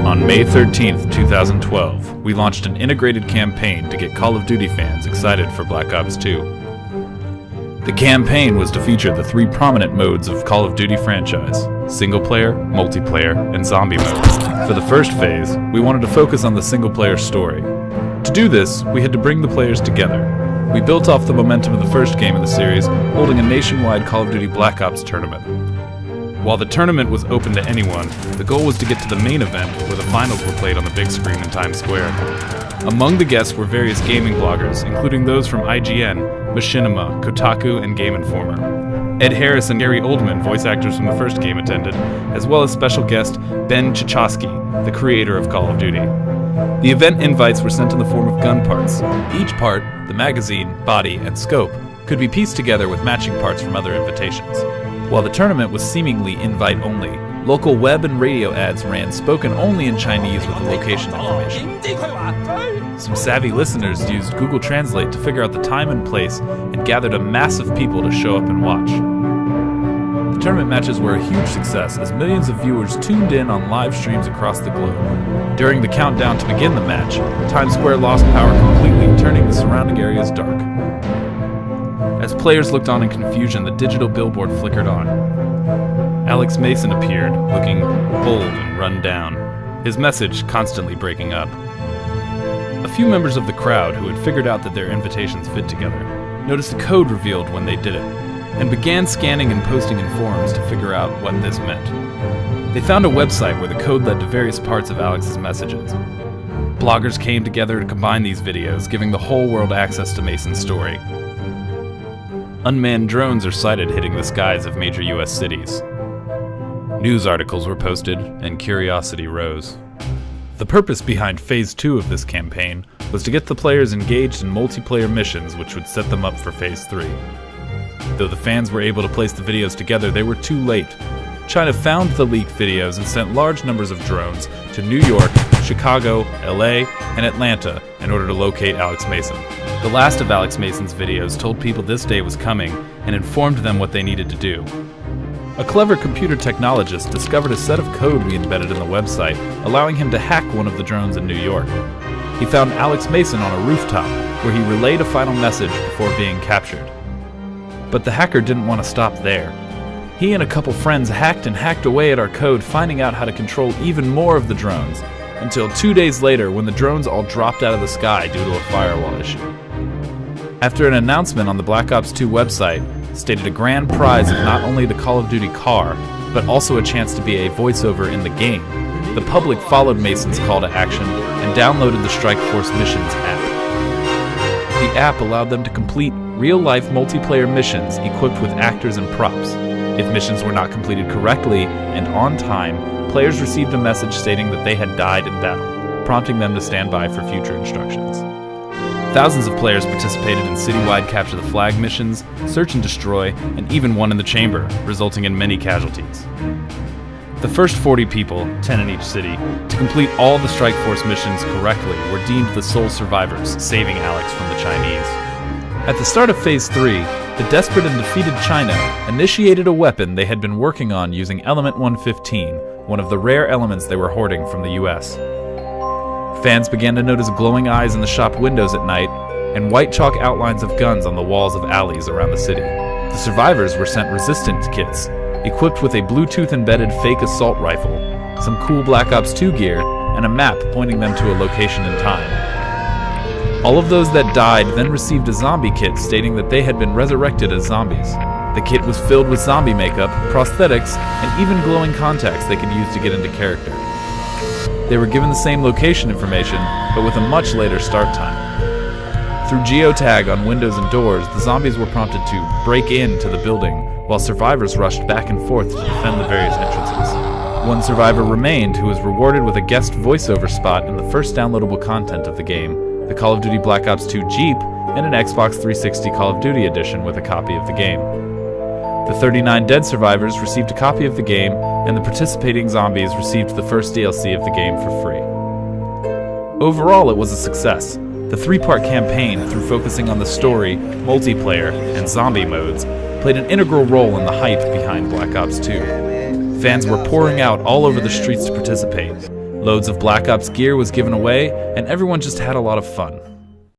On May 13th, 2012, we launched an integrated campaign to get Call of Duty fans excited for Black Ops 2. The campaign was to feature the three prominent modes of Call of Duty franchise: single-player, multiplayer, and zombie mode. For the first phase, we wanted to focus on the single-player story. To do this, we had to bring the players together. We built off the momentum of the first game in the series, holding a nationwide Call of Duty Black Ops tournament. While the tournament was open to anyone, the goal was to get to the main event where the finals were played on the big screen in Times Square. Among the guests were various gaming bloggers, including those from IGN, Machinima, Kotaku, and Game Informer. Ed Harris and Gary Oldman, voice actors from the first game, attended, as well as special guest Ben Chachowski, the creator of Call of Duty. The event invites were sent in the form of gun parts. Each part, the magazine, body, and scope, could be pieced together with matching parts from other invitations. While the tournament was seemingly invite-only, local web and radio ads ran spoken only in Chinese with the location information. Some savvy listeners used Google Translate to figure out the time and place and gathered a mass of people to show up and watch. The tournament matches were a huge success as millions of viewers tuned in on live streams across the globe. During the countdown to begin the match, Times Square lost power completely, turning the surrounding areas dark. As players looked on in confusion, the digital billboard flickered on. Alex Mason appeared, looking old and run down, his message constantly breaking up. A few members of the crowd who had figured out that their invitations fit together noticed a code revealed when they did it, and began scanning and posting in forums to figure out what this meant. They found a website where the code led to various parts of Alex's messages. Bloggers came together to combine these videos, giving the whole world access to Mason's story. Unmanned drones are sighted hitting the skies of major US cities. News articles were posted, and curiosity rose. The purpose behind Phase 2 of this campaign was to get the players engaged in multiplayer missions which would set them up for Phase 3. Though the fans were able to place the videos together, they were too late. China found the leaked videos and sent large numbers of drones to New York, Chicago, LA, and Atlanta in order to locate Alex Mason. The last of Alex Mason's videos told people this day was coming and informed them what they needed to do. A clever computer technologist discovered a set of code we embedded in the website, allowing him to hack one of the drones in New York. He found Alex Mason on a rooftop, where he relayed a final message before being captured. But the hacker didn't want to stop there. He and a couple friends hacked away at our code, finding out how to control even more of the drones, until 2 days later when the drones all dropped out of the sky due to a firewall issue. After an announcement on the Black Ops 2 website stated a grand prize of not only the Call of Duty car, but also a chance to be a voiceover in the game, the public followed Mason's call to action and downloaded the Strike Force Missions app. The app allowed them to complete real-life multiplayer missions equipped with actors and props. If missions were not completed correctly and on time, players received a message stating that they had died in battle, prompting them to stand by for future instructions. Thousands of players participated in citywide capture the flag missions, search and destroy, and even one in the chamber, resulting in many casualties. The first 40 people, 10 in each city, to complete all the Strike Force missions correctly were deemed the sole survivors, saving Alex from the Chinese. At the start of Phase 3, the desperate and defeated China initiated a weapon they had been working on using Element 115, one of the rare elements they were hoarding from the US. Fans began to notice glowing eyes in the shop windows at night, and white chalk outlines of guns on the walls of alleys around the city. The survivors were sent resistance kits, equipped with a Bluetooth-embedded fake assault rifle, some cool Black Ops 2 gear, and a map pointing them to a location in time. All of those that died then received a zombie kit stating that they had been resurrected as zombies. The kit was filled with zombie makeup, prosthetics, and even glowing contacts they could use to get into character. They were given the same location information, but with a much later start time. Through geotag on windows and doors, the zombies were prompted to break into the building, while survivors rushed back and forth to defend the various entrances. One survivor remained who was rewarded with a guest voiceover spot in the first downloadable content of the game, the Call of Duty Black Ops 2 Jeep, and an Xbox 360 Call of Duty edition with a copy of the game. The 39 dead survivors received a copy of the game, and the participating zombies received the first DLC of the game for free. Overall, it was a success. The three-part campaign, through focusing on the story, multiplayer, and zombie modes, played an integral role in the hype behind Black Ops 2. Fans were pouring out all over the streets to participate. Loads of Black Ops gear was given away, and everyone just had a lot of fun.